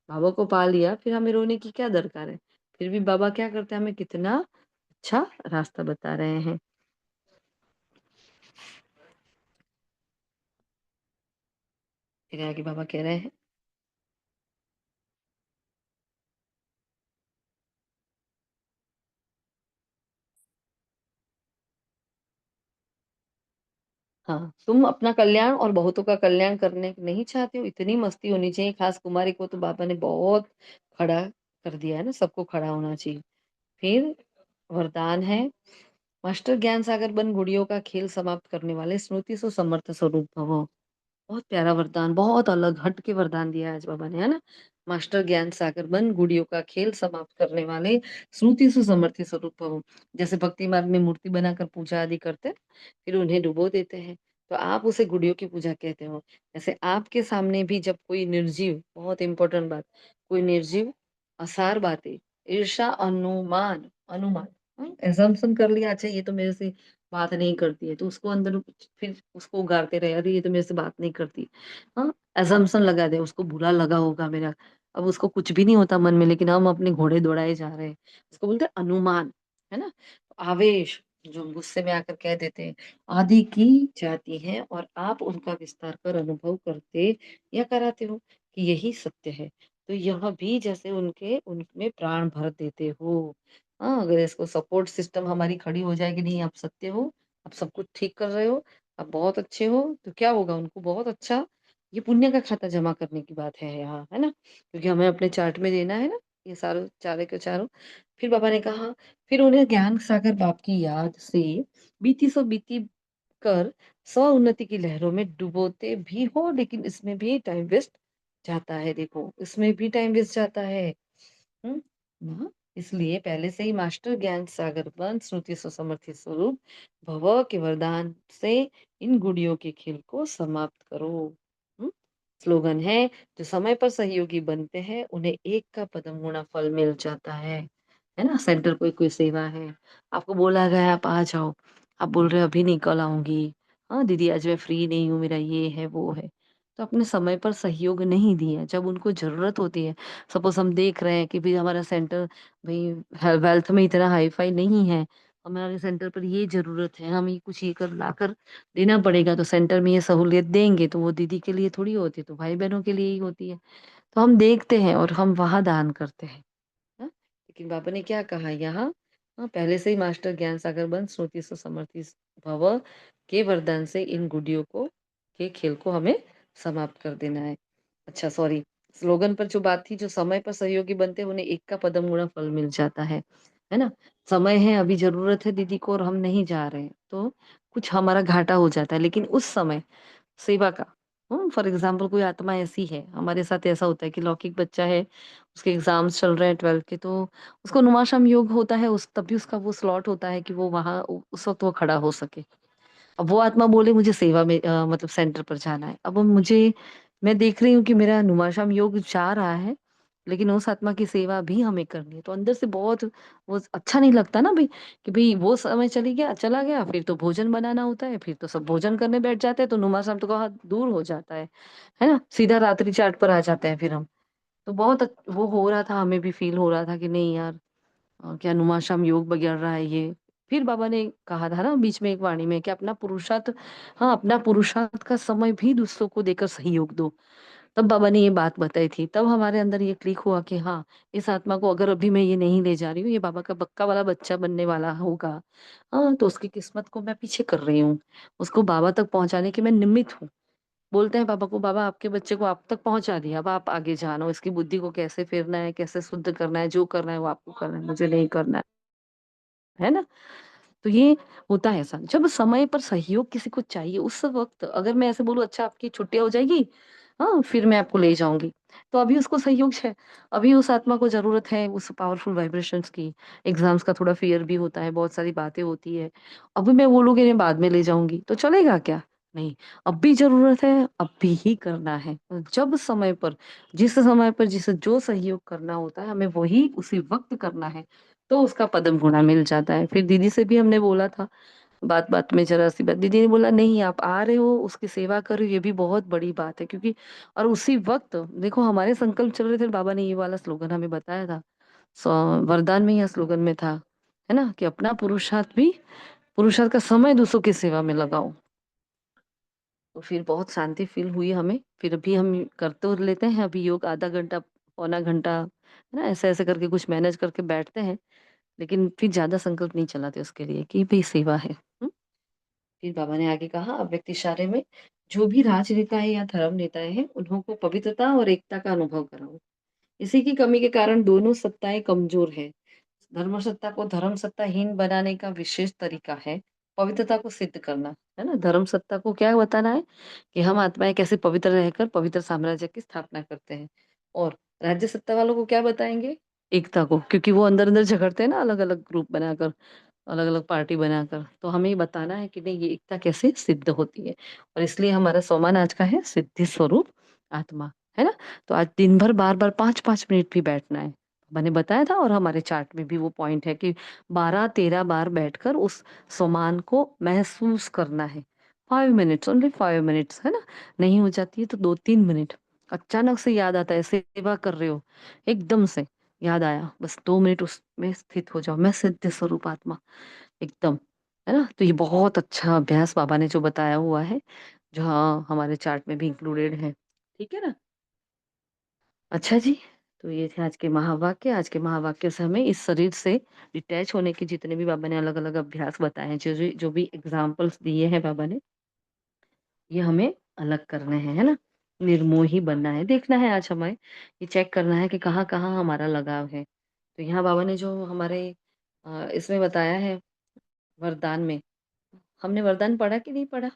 बाबा को पा लिया फिर हमें रोने की क्या दरकार है? फिर भी बाबा क्या करते हैं हमें कितना अच्छा रास्ता बता रहे हैं। फिर आगे बाबा कह रहे हैं हाँ, तुम अपना कल्याण और बहुतों का कल्याण करने नहीं चाहते हो, इतनी मस्ती होनी चाहिए, खास कुमारी को तो बाबा ने बहुत खड़ा कर दिया है ना, सबको खड़ा होना चाहिए। फिर वरदान है, मास्टर ज्ञान सागर बन गुड़ियों का खेल समाप्त करने वाले स्मृति सो समर्थ स्वरूप भव। बहुत प्यारा वरदान, बहुत अलग हट के वरदान दिया है आज बाबा ने, है ना? मास्टर ज्ञान सागर बन गुड़ियों का खेल समाप्त करने वाले श्रुति सुसमर्थि स्वरूप भव। जैसे भक्ति मार्ग में मूर्ति बनाकर पूजा आदि करते हैं, फिर उन्हें डुबो देते हैं, तो आप उसे गुड़ियों की पूजा कहते हो। जैसे आपके सामने भी जब कोई निर्जीव, बहुत इंपॉर्टेंट बात, कोई निर्जीव असार बातें, ईर्षा, अनुमान अनुमान assumption कर लिया, अच्छा ये तो मेरे से बात नहीं करती है, तो उसको अंदर फिर उसको उगारते रहे, अरे ये तो मेरे से बात नहीं करती। असम्पशन लगा दे, उसको बुरा लगा होगा मेरा। अब उसको कुछ भी नहीं होता मन में, लेकिन हम अपने घोड़े दौड़ाए जा रहे हैं। उसको बोलते हैं अनुमान, है ना? आवेश, जो हम गुस्से में आकर कह देते हैं, आदि की जाती हैं और आप उनका विस्तार कर अनुभव करते या कराते हो कि यही सत्य है। तो यह भी जैसे उनमें प्राण भर देते हो। अगर इसको सपोर्ट सिस्टम हमारी खड़ी हो जाए कि नहीं आप सत्य हो, आप सब कुछ ठीक कर रहे हो, आप बहुत अच्छे हो, तो क्या होगा उनको बहुत अच्छा, ये पुण्य का खाता जमा करने की बात है यहाँ, है ना? क्योंकि हमें अपने चार्ट में देना है ना, ये सारों चारे के चारों। फिर बाबा ने कहा, फिर उन्हें ज्ञान सागर बाप की याद से बीती सो बीती कर स्व उन्नति की लहरों में डुबोते भी हो, लेकिन इसमें भी टाइम वेस्ट जाता है, देखो, इसमें भी टाइम वेस्ट जाता है। हुँ? ना? इसलिए पहले से ही मास्टर ज्ञान सागर बन श्रुति सुसमर्थि स्वरूप भव के वरदान से इन गुड़ियों के खेल को समाप्त करो। हम्म? स्लोगन है, जो समय पर सहयोगी बनते हैं उन्हें एक का पदम गुना फल मिल जाता है ना। सेंटर कोई सेवा है, आपको बोला गया है, आप आ जाओ, आप बोल रहे हो अभी नहीं कल आऊंगी, हाँ दीदी आज मैं फ्री नहीं हूँ, मेरा ये है वो है, तो अपने समय पर सहयोग नहीं दिया जब उनको जरूरत होती है। सपोज हम देख रहे हैं कि भाई हमारा सेंटर भाई वेल्थ में इतना हाई फाई नहीं है, हमारे सेंटर पर ये जरूरत है, हमें कुछ ये कर ला कर देना पड़ेगा, तो सेंटर में ये सहूलियत देंगे तो वो दीदी के लिए थोड़ी होती है, तो भाई बहनों के लिए ही होती है। तो हम देखते हैं और हम वहां दान करते हैं। हाँ? लेकिन बाबा ने क्या कहा यहाँ, हाँ, पहले से ही मास्टर ज्ञान सागर बन श्रुति से समर्थि भव के वरदान से इन गुडियों को के खेल को हमें समाप्त कर देना है। अच्छा सॉरी, स्लोगन पर जो बात थी, जो समय पर सहयोगी बनते हैं उन्हें एक का पदम गुना फल मिल जाता है ना। समय है, अभी जरूरत है दीदी को और हम नहीं जा रहे हैं तो कुछ हमारा घाटा हो जाता है, लेकिन उस समय सेवा का, फॉर एग्जाम्पल कोई आत्मा ऐसी है, हमारे साथ ऐसा होता है कि लौकिक बच्चा है, उसके एग्जाम्स चल रहे हैं 12th के, तो उसको नुमाशम योग होता है, उस तब भी उसका वो स्लॉट होता है कि वो वहां उस वक्त वो खड़ा हो सके। अब वो आत्मा बोले मुझे सेवा में मतलब सेंटर पर जाना है, अब मुझे, मैं देख रही हूँ कि मेरा नुमाशम योग जा रहा है, लेकिन उस आत्मा की सेवा भी हमें करनी है, तो अंदर से बहुत वो अच्छा नहीं लगता ना भाई, कि भाई वो समय चला गया, फिर तो भोजन बनाना होता है, फिर तो सब भोजन करने बैठ जाते हैं, तो नुमाशम तो कहाँ दूर हो जाता है ना, सीधा रात्रि चाट पर आ जाते हैं फिर हम। तो बहुत वो हो रहा था, हमें भी फील हो रहा था कि नहीं यार, क्या नुमाशाम योग बिगड़ रहा है ये। फिर बाबा ने कहा था ना बीच में एक वाणी में कि अपना पुरुषार्थ, हाँ अपना पुरुषार्थ का समय भी दूसरों को देकर सहयोग दो। तब बाबा ने ये बात बताई थी, तब हमारे अंदर ये क्लिक हुआ कि हाँ, इस आत्मा को अगर अभी मैं ये नहीं ले जा रही हूँ, ये बाबा का पक्का वाला बच्चा बनने वाला होगा, हाँ तो उसकी किस्मत को मैं पीछे कर रही हूँ, उसको बाबा तक पहुंचाने की मैं निमित्त हूँ। बोलते हैं पापा को, बाबा आपके बच्चे को आप तक पहुंचा दिया, अब आप आगे जानो, इसकी बुद्धि को कैसे फेरना है, कैसे शुद्ध करना है, जो करना है वो आपको करना है, मुझे नहीं करना है ना। तो ये होता है ऐसा, जब समय पर सहयोग किसी को चाहिए उस वक्त अगर मैं ऐसे बोलूं अच्छा आपकी छुट्टी हो जाएगी, हाँ फिर मैं आपको ले जाऊंगी, तो अभी उसको सहयोग है, अभी उस आत्मा को जरूरत है उस पावरफुल वाइब्रेशंस की, एग्जाम्स का थोड़ा फियर भी होता है, बहुत सारी बातें होती है, अभी मैं बोलूंगी मैं बाद में ले जाऊंगी तो चलेगा क्या? नहीं, अब भी जरूरत है, अब भी ही करना है। जब समय पर, जिस समय पर जिसे जो सहयोग करना होता है हमें वही उसी वक्त करना है, तो उसका पदम गुणा मिल जाता है। फिर दीदी से भी हमने बोला था, बात बात में जरा सी बात, दीदी ने बोला नहीं आप आ रहे हो उसकी सेवा कर रहे हो, ये भी बहुत बड़ी बात है, क्योंकि और उसी वक्त देखो हमारे संकल्प चल रहे थे, बाबा ने ये वाला स्लोगन हमें बताया था, वरदान में या स्लोगन में था, है ना, कि अपना पुरुषार्थ का समय दूसरों की सेवा में लगाओ। तो फिर बहुत शांति फील हुई हमें, फिर अभी हम करते लेते हैं अभी योग आधा घंटा पौना घंटा, है ना, ऐसे ऐसे करके कुछ मैनेज करके बैठते हैं, लेकिन फिर ज्यादा संकल्प नहीं चलाते उसके लिए कि भाई सेवा है। फिर बाबा ने आगे कहा, अव्यक्त इशारे में जो भी राजनेताएं या धर्म नेताएं हैं उन्हों को पवित्रता और एकता का अनुभव कराओ। इसी की कमी के कारण दोनों सत्ताएं कमजोर है। धर्म सत्ता को धर्म सत्ताहीन बनाने का विशेष तरीका है पवित्रता को सिद्ध करना, है ना। धर्म सत्ता को क्या बताना है कि हम आत्माएं कैसे पवित्र रहकर पवित्र साम्राज्य की स्थापना करते हैं, और राज्य सत्ता वालों को क्या बताएंगे, एकता को, क्योंकि वो अंदर अंदर झगड़ते हैं ना, अलग अलग ग्रुप बनाकर, अलग अलग पार्टी बनाकर, तो हमें ये बताना है कि नहीं ये एकता कैसे सिद्ध होती है। और इसलिए हमारा सोमान आज का है सिद्धि स्वरूप आत्मा, है ना। तो आज दिन भर बार बार 5-5 मिनट भी बैठना है, मैंने बताया था, और हमारे चार्ट में भी वो पॉइंट है कि 12-13 बार बैठकर उस सोमान को महसूस करना है। 5 मिनट्स, ओनली 5 मिनट्स, है ना। नहीं हो जाती है तो 2-3 मिनट, अचानक से याद आता है सेवा कर रहे हो, एकदम से याद आया, बस 2 मिनट उसमें स्थित हो जाओ, मैं सिद्ध स्वरूप आत्मा एकदम, है ना। तो ये बहुत अच्छा अभ्यास बाबा ने जो बताया हुआ है, जो हाँ हमारे चार्ट में भी इंक्लूडेड है, ठीक है ना। अच्छा जी, तो ये थे आज के महावाक्य से हमें इस शरीर से डिटैच होने के जितने भी बाबा ने अलग अलग अभ्यास बताए हैं, जो भी एग्जाम्पल्स दिए हैं बाबा ने, ये हमें अलग करने हैं, है ना। निर्मोही बनना है, देखना है आज हमें, ये चेक करना है कि कहाँ कहाँ हमारा लगाव है। तो यहाँ बाबा ने जो हमारे इसमें बताया है वरदान में, हमने वरदान पढ़ा कि नहीं पढ़ा?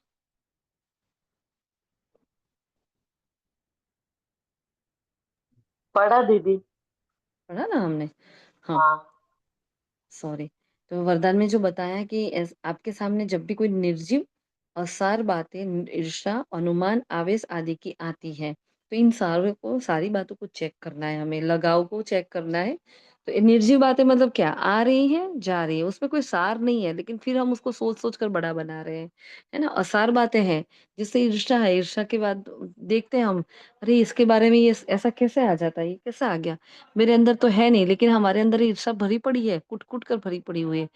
पढ़ा दीदी। पढ़ा ना हमने। हाँ, हाँ। सॉरी। तो वरदान में जो बताया कि आपके सामने जब भी कोई निर्जीव असार बातें ईर्ष्या, अनुमान, आवेश आदि की आती है, तो इन सारी बातों को चेक करना है हमें, लगाव को चेक करना है। तो ये निर्जीव बातें मतलब क्या? आ रही हैं, जा रही है, उसमें कोई सार नहीं है, लेकिन फिर हम उसको सोच-सोच कर बड़ा बना रहे हैं, है ना? असार बातें हैं, जैसे ईर्ष्या है, ईर्ष्या के बाद देखते हैं हम, अरे! इसके बारे में ये ऐसा कैसे आ जाता है? ये कैसे आ गया? मेरे अंदर तो है नहीं, लेकिन हमारे अंदर ईर्ष्या भरी पड़ी है, कूट-कूट कर भरी पड़ी हुई है,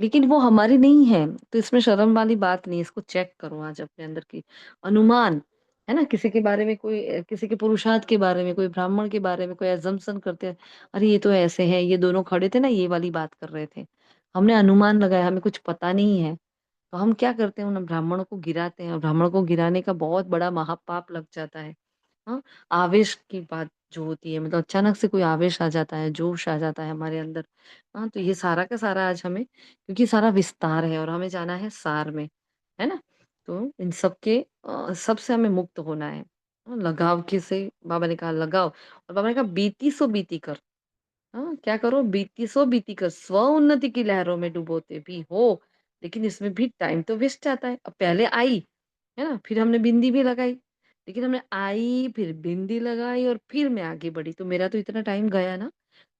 लेकिन वो हमारी नहीं है, तो इसमें शर्म वाली बात नहीं है, इसको चेक करो आज अपने अंदर की। अनुमान, है ना? किसी के बारे में कोई किसी के पुरुषार्थ के बारे में, कोई ब्राह्मण के बारे में कोई अज़म्पशन करते हैं, अरे! ये तो ऐसे हैं, ये दोनों खड़े थे ना, ये वाली बात कर रहे थे। हमने अनुमान लगाया, हमें कुछ पता नहीं है, तो हम क्या करते हैं, उन ब्राह्मणों को गिराते हैं और ब्राह्मणों को गिराने का बहुत बड़ा महापाप लग जाता है। हाँ, आवेश की बात जो होती है मतलब अचानक से कोई आवेश आ जाता है, जोश आ जाता है हमारे अंदर। हाँ, तो ये सारा का सारा आज हमें क्योंकि सारा विस्तार है और हमें जाना है सार में, है ना? तो इन सब के सबसे हमें मुक्त होना है। लगाव के से बाबा ने कहा लगाओ और बाबा ने कहा बीती सो बीती कर। हाँ, क्या करो बीती सो बीती कर, स्व उन्नति की लहरों में डुबोते भी हो, लेकिन इसमें भी टाइम तो वेस्ट जाता है। अब पहले आई है ना? फिर हमने बिंदी भी लगाई, लेकिन हमने आई, फिर बिंदी लगाई और फिर मैं आगे बढ़ी, तो मेरा तो इतना टाइम गया ना।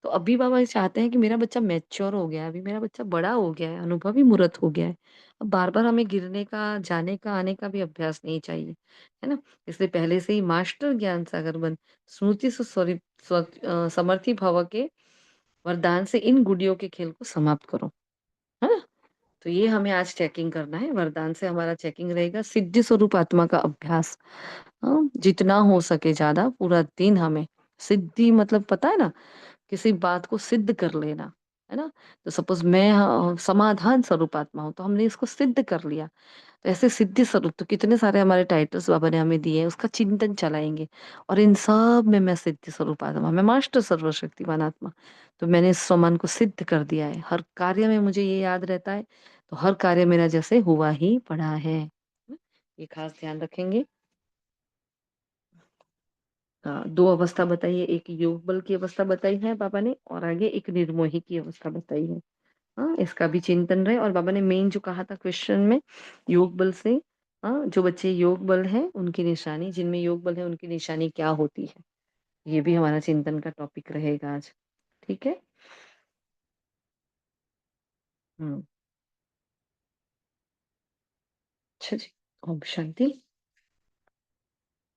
तो अभी बाबा ये चाहते हैं कि मेरा बच्चा मैच्योर हो गया है, अभी मेरा बच्चा बड़ा हो गया है, अनुभवी मूर्त हो गया है। अब बार-बार हमें गिरने का, जाने का, आने का भी अभ्यास नहीं चाहिए, है ना? इसलिए पहले से ही मास्टर ज्ञान सागर बन, स्मृति सु सॉरी समर्थी भव के वरदान से इन गुडियों के खेल को समाप्त करो, है ना? तो ये हमें आज चेकिंग करना है, वरदान से हमारा चेकिंग रहेगा, सिद्धि स्वरूप आत्मा का अभ्यास। हाँ, जितना हो सके ज़्यादा पूरा दिन हमें सिद्धि मतलब पता है ना, किसी बात को सिद्ध कर लेना, है ना? तो सपोज़ मैं समाधान स्वरूप आत्मा हूँ, तो हमने इसको सिद्ध कर लिया। तो ऐसे सिद्धि स्वरूप तो कितने सारे हमारे टाइटल्स बाबा ने हमें दिए हैं, उसका चिंतन चलाएँगे और इन सब में मैं सिद्धि स्वरूप आत्मा, मैं मास्टर सर्वशक्तिमान आत्मा। तो मैंने इस स्वमान को सिद्ध कर दिया है, हर कार्य में मुझे ये याद रहता है, तो हर कार्य मेरा जैसे हुआ ही पड़ा है। ये खास ध्यान रखेंगे। 2 अवस्था बताई है, एक योग बल की अवस्था बताई है बाबा ने और आगे एक निर्मोही की अवस्था बताई है। हाँ, इसका भी चिंतन रहे और बाबा ने मेन जो कहा था क्वेश्चन में योग बल से जो बच्चे योग बल हैं उनकी निशानी जिनमें योग बल है उनकी निशानी क्या होती है? ये भी हमारा चिंतन का टॉपिक रहेगा आज। ठीक है? हुँ। अच्छा जी। ओम शांति।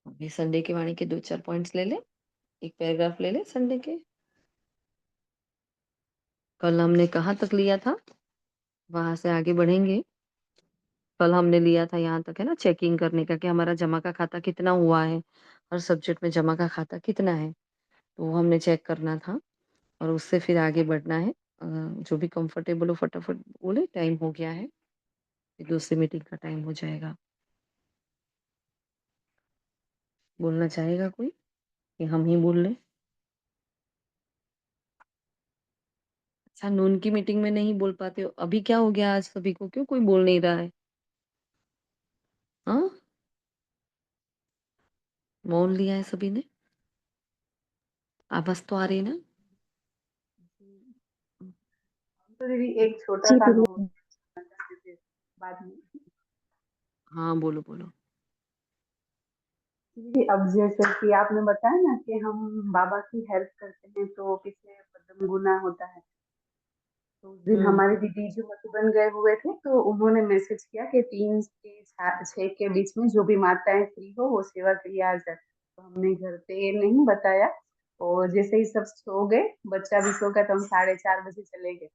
अभी संडे की वाणी के 2-4 पॉइंट्स ले लें, एक पैराग्राफ ले लें संडे के। कल हमने कहाँ तक लिया था? वहाँ से आगे बढ़ेंगे। कल हमने लिया था यहाँ तक है ना चेकिंग करने का कि हमारा जमा का खाता कितना हुआ है, हर सब्जेक्ट में जमा का खाता कितना है, तो वो हमने चेक करना था और उससे फिर आगे बढ़ना है। जो भी कंफर्टेबल हो फटाफट बोले टाइम हो गया है, फिर दूसरी मीटिंग का टाइम हो जाएगा। बोलना चाहेगा कोई कि हम ही बोल लें? अच्छा नून की मीटिंग में नहीं बोल पाते हो, अभी क्या हो गया आज सभी को क्यों कोई बोल नहीं रहा है? हाँ? मौन लिया है सभी ने? आवाज़ तो आ रही है ना? तो दीदी एक छोटा जी सा दीदी। नोट करते थे बाद में। हाँ, बोलो, बोलो। दीदी अब जैसे कि आपने बताया ना कि हम बाबा की हेल्प करते हैं तो कितने पद्म गुना होता है। तो उस दिन हुँ, हमारे दीदी जो मधुबन गए हुए थे तो उन्होंने मैसेज किया कि 3 से 6 के बीच में जो भी माताएं फ्री हो वो सेवा के लिए आ जाए। तो हमने घर पे नहीं बताया और जैसे ही सब सो गए, बच्चा भी सो गया तो हम 4:30 बजे चले गए।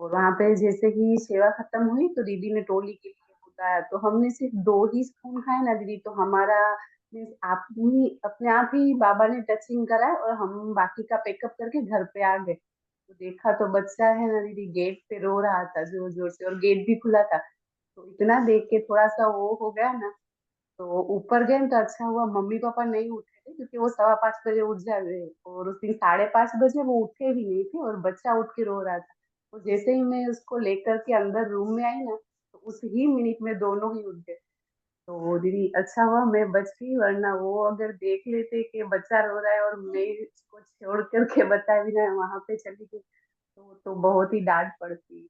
और वहाँ पे जैसे ही सेवा खत्म हुई तो दीदी ने टोली के लिए बुलाया तो हमने सिर्फ 2 ही स्पून खाए ना दीदी तो हमारा मीन्स आप ही अपने आप ही बाबा ने टचिंग करा और हम बाकी का पैकअप करके घर पे आ गए। तो देखा तो बच्चा है ना दीदी गेट पे रो रहा था जोर-जोर से और गेट भी खुला था। तो इतना देख के थोड़ा-सा वो हो गया ना तो ऊपर गए तो अच्छा हुआ मम्मी-पापा नहीं उठे थे क्योंकि वो 5:15 बजे उठ जाते और उस दिन 5:30 बजे वो उठे भी नहीं थे और बच्चा उठ के रो रहा था। तो जैसे ही मैं उसको लेकर के अंदर रूम में आई ना, तो उस ही मिनट में दोनों ही उठ गए। तो दीदी अच्छा हुआ मैं बच गई वरना वो अगर देख लेते कि बच्चा रो रहा है और मैं इसको छोड़ कर के बताए बिना वहाँ पे चली गई, तो बहुत ही डांट पड़ती।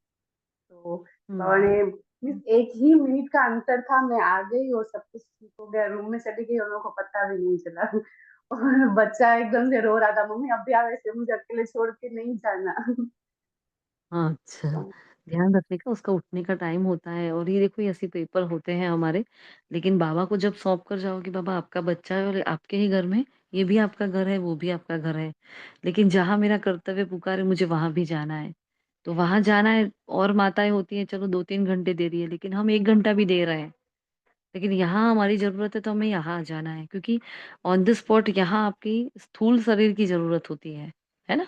तो बाबा हम्म ने मीन्स 1 ही मिनट का अंतर था, मैं आ गई और सब कुछ ठीक हो गया, रूम में चली गई, उन लोगों को पता भी नहीं चला। और बच्चा एकदम से रो रहा था, मम्मी अब भी आप ऐसे मुझे अकेले छोड़ के नहीं जाना। हाँ, अच्छा। ध्यान रखने का, उसका उठने का टाइम होता है। और ये देखो, ये ऐसे पेपर होते हैं हमारे, लेकिन बाबा को जब सौंप कर जाओ कि बाबा आपका बच्चा है और आपके ही घर में, ये भी आपका घर है, वो भी आपका घर है, लेकिन जहाँ मेरा कर्तव्य पुकारे मुझे वहां भी जाना है, तो वहां जाना है। और माताएं होती हैं, चलो 2-3 घंटे दे रही है, लेकिन हम 1 घंटा भी दे रहे हैं, लेकिन यहाँ हमारी जरूरत है तो हमें यहाँ जाना है, क्योंकि ऑन द स्पॉट यहाँ आपकी स्थूल शरीर की जरूरत होती है ना।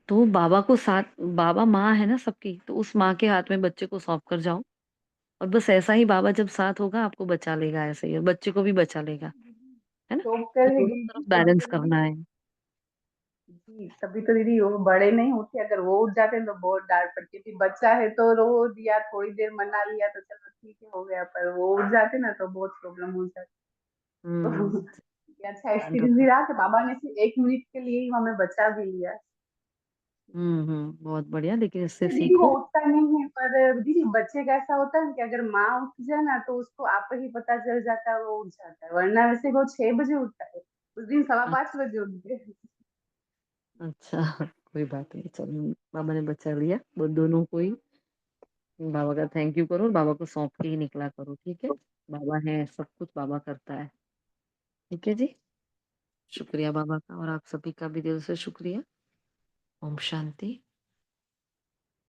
तो बाबा को साथ, बाबा माँ है ना सबकी, तो उस माँ के हाथ में बच्चे को सौंप कर जाओ, और बस ऐसा ही बाबा जब साथ होगा आपको बचा लेगा, ऐसे ही, और बच्चे को भी बचा लेगा, है ना। तो तो कर दोनों गई थी तरफ तभी बैलेंस तो करना दीदी। है। जी, तभी तो दीदी वो बड़े नहीं होते, अगर वो उठ जाते तो बहुत डांट पड़ती थी। बच्चा है तो रो दिया, थोड़ी देर मना लिया तो चलो ठीक है हो गया, पर वो उठ जाते ना तो बहुत प्रॉब्लम हो जाती। तो हम्म ये अच्छा ध्यान एक्सपीरियंस भी रखो। रहा कि बाबा ने सिर्फ 1 मिनट के लिए ही हमें बचा भी लिया। बहुत बढ़िया, लेकिन इससे फिर दीदी वो सीखो। उठता नहीं है, पर दीदी बच्चे का ऐसा होता है ना कि अगर माँ उठ जाए ना तो उसको आप ही पता चल जाता है, वो उठ जाता है, वरना वैसे वो 6 बजे उठता है। उस दिन 5:15 बजे उठ गए। अच्छा कोई बात नहीं, चलो बाबा ने बचा लिया वो दोनों को ही। बाबा का थैंक यू करो, और बाबा को सौंप के ही निकला करो, ठीक है। बाबा है, सब कुछ बाबा करता है, ठीक है जी। शुक्रिया बाबा का, और आप सभी का भी दिल से शुक्रिया। ओम शांति।